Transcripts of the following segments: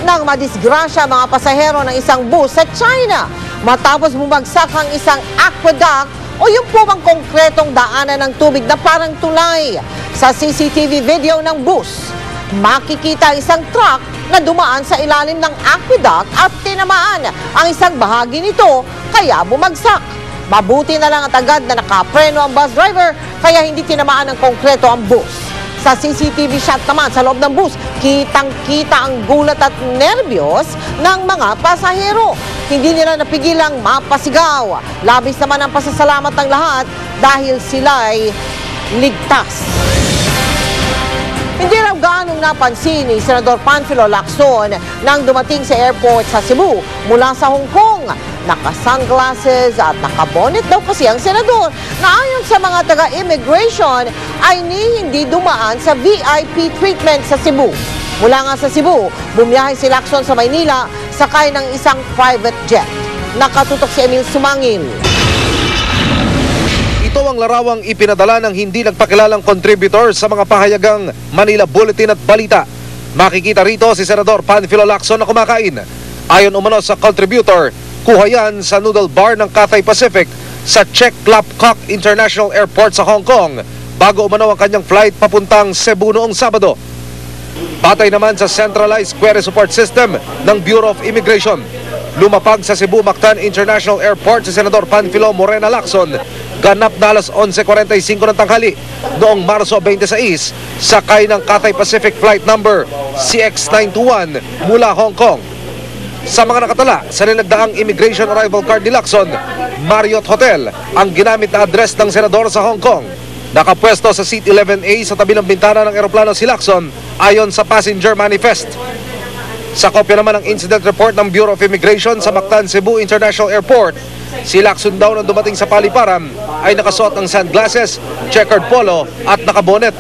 nang madisgrasya mga pasahero ng isang bus sa China matapos bumagsak ang isang aqueduct o yung po bang konkretong daanan ng tubig na parang tulay. Sa CCTV video ng bus, makikita isang truck na dumaan sa ilalim ng aqueduct at tinamaan ang isang bahagi nito kaya bumagsak. Mabuti na lang at agad na nakapreno ang bus driver kaya hindi tinamaan ng konkreto ang bus. Sa CCTV shot naman sa loob ng bus, kitang-kita ang gulat at nervyos ng mga pasahero. Hindi nila napigilang mapasigaw. Labis naman ang pasasalamat ng lahat dahil sila'y ligtas. Hindi raw gaanong napansin ni Senador Panfilo Lacson nang dumating sa airport sa Cebu mula sa Hong Kong. Naka-sungglasses at naka-bonnet daw kasi ang senador na ayon sa mga taga-immigration ay hindi dumaan sa VIP treatment sa Cebu. Mula nga sa Cebu, bumiyahe si Lacson sa Maynila sakay ng isang private jet. Nakatutok si Emil Sumangil. Ito ang larawang ipinadala ng hindi nagpakilalang contributor sa mga pahayagang Manila Bulletin at Balita. Makikita rito si Senador Panfilo Lacson na kumakain. Ayon umano sa contributor, kuha yan sa noodle bar ng Cathay Pacific sa Czech Lapcock International Airport sa Hong Kong bago umano ang kanyang flight papuntang Cebu noong Sabado. Batay naman sa Centralized Query Support System ng Bureau of Immigration, lumapag sa Cebu Mactan International Airport si Senador Panfilo Morena Lacson ganap na alas 11:45 ng tanghali noong Marso 26 sakay ng Cathay Pacific flight number CX921 mula Hong Kong. Sa mga nakatala sa nilagdaang immigration arrival card ni Lacson, Marriott Hotel ang ginamit na address ng senador sa Hong Kong. Nakapwesto sa seat 11A sa tabi ng bintana ng eroplano si Lacson ayon sa passenger manifest. Sa kopya naman ng incident report ng Bureau of Immigration sa Mactan Cebu International Airport, si Lacson daw nang dumating sa paliparan ay nakasuot ng sungglasses, checkered polo at nakabonet.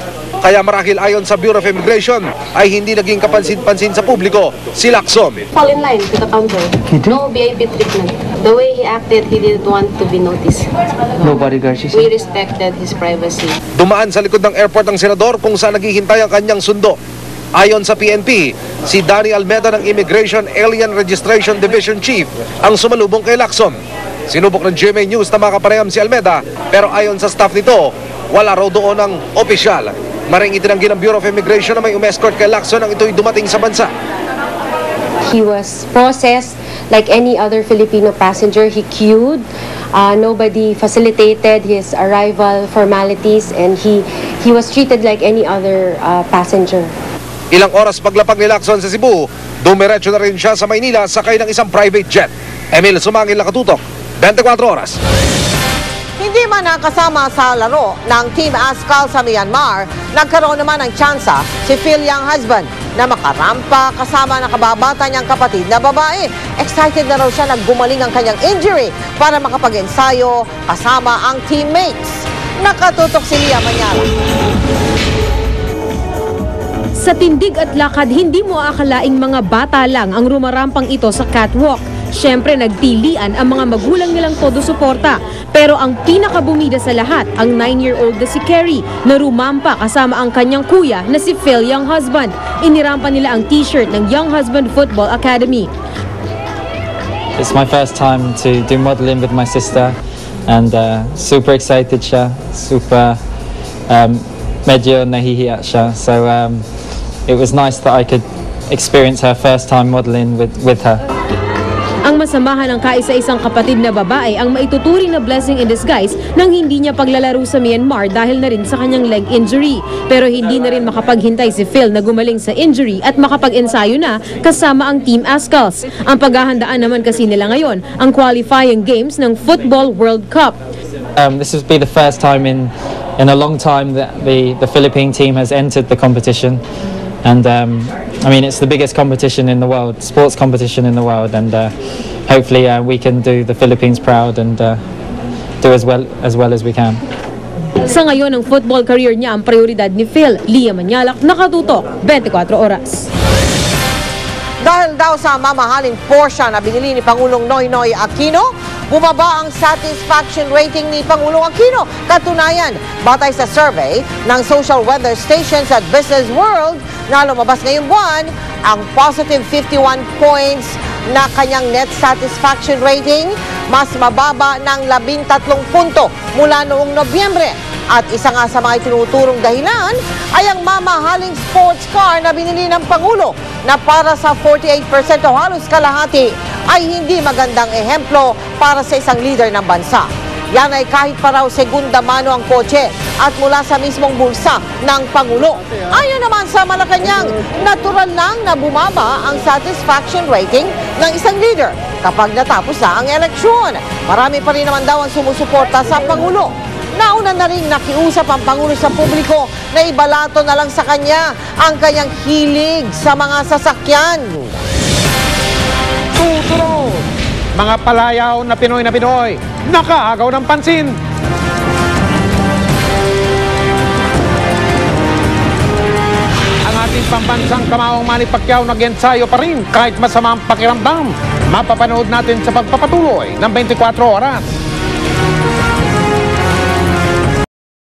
Kaya marahil ayon sa Bureau of Immigration ay hindi naging kapansin-pansin sa publiko si Lacson. Fall in line to the counter. No VIP treatment. The way he acted, he didn't want to be noticed. No bodyguard, she We said. respected his privacy. Dumaan sa likod ng airport ng senador kung saan naghihintay ang kanyang sundo. Ayon sa PNP, si Danny Almeda ng Immigration Alien Registration Division Chief ang sumalubong kay Lacson. Sinubok ng GMA News na makapareham si Almeda pero ayon sa staff nito, wala raw doon ang opisyal. Maring itinanggi ng Bureau of Immigration na may umescort kay Lacson nang ito'y dumating sa bansa. He was processed like any other Filipino passenger. He queued. Nobody facilitated his arrival formalities and he was treated like any other passenger. Ilang oras paglapag ni Lacson sa Cebu, dumiretso na rin siya sa Maynila sakay ng isang private jet. Emil Sumangil, nakatutok, 24 oras. Hindi man nakasama sa laro ng Team Askal sa Myanmar, nagkaroon naman ng tsansa si Phil Young husband na makarampa kasama ng kababata niyang kapatid na babae. Excited na raw siya naggumaling ang kanyang injury para makapag-ensayo kasama ang teammates. Nakatutok si Lia Manyala. Sa tindig at lakad, hindi mo akalaing mga bata lang ang rumarampang ito sa catwalk. Siyempre, nagtilian ang mga magulang nilang todo suporta. Pero ang pinakabumida sa lahat, ang 9-year-old na si Kerry na rumampa kasama ang kanyang kuya na si Phil Young husband. Inirampa nila ang t-shirt ng Young Husband Football Academy. It's my first time to do modeling with my sister and super excited siya, super medyo nahihiya siya. So it was nice that I could experience her first time modeling with her. Ang masamahan ng kaisa-isang kapatid na babae ang maituturing na blessing in disguise nang hindi niya paglalaro sa Myanmar dahil na rin sa kanyang leg injury. Pero hindi na rin makapaghintay si Phil na gumaling sa injury at makapag-ensayo na kasama ang Team Askals. Ang paghahandaan naman kasi nila ngayon ang qualifying games ng Football World Cup. This will be the first time in a long time that the Philippine team has entered the competition. And I mean, it's the biggest competition in the world, sports competition in the world, and hopefully we can do the Philippines proud and do as well as we can. Sa ngayon, ang football career niya ang prioridad ni Phil. Lia Manyalak, nakatutok, 24 oras. Dahil daw sa mamahaling Porsche na binili ni Pangulong Noynoy Aquino, bumaba ang satisfaction rating ni Pangulong Aquino. Katunayan, batay sa survey ng social weather stations at Business World na lumabas ngayong buwan, ang positive 51 points na kanyang net satisfaction rating, mas mababa ng 13 punto mula noong Nobyembre. At isa nga sa mga itinuturong dahilan ay ang mamahaling sports car na binili ng Pangulo na para sa 48% o halos kalahati ay hindi magandang ehemplo para sa isang leader ng bansa. Yan ay kahit pa raw segunda mano ang kotse at mula sa mismong bulsa ng Pangulo. Ayon naman sa Malacanang, natural lang na bumaba ang satisfaction rating ng isang leader kapag natapos na ang eleksyon. Marami pa rin naman daw ang sumusuporta sa Pangulo. Nauna na rin nakiusap ang Pangulo sa publiko na ibalato na lang sa kanya ang kanyang hilig sa mga sasakyan. Susunod, mga palayaw na Pinoy, nakaagaw ng pansin. Ang ating pambansang kamaong Manny Pacquiao nag-ensayo pa rin kahit masama ang pakiramdam. Mapapanood natin sa pagpapatuloy ng 24 oras.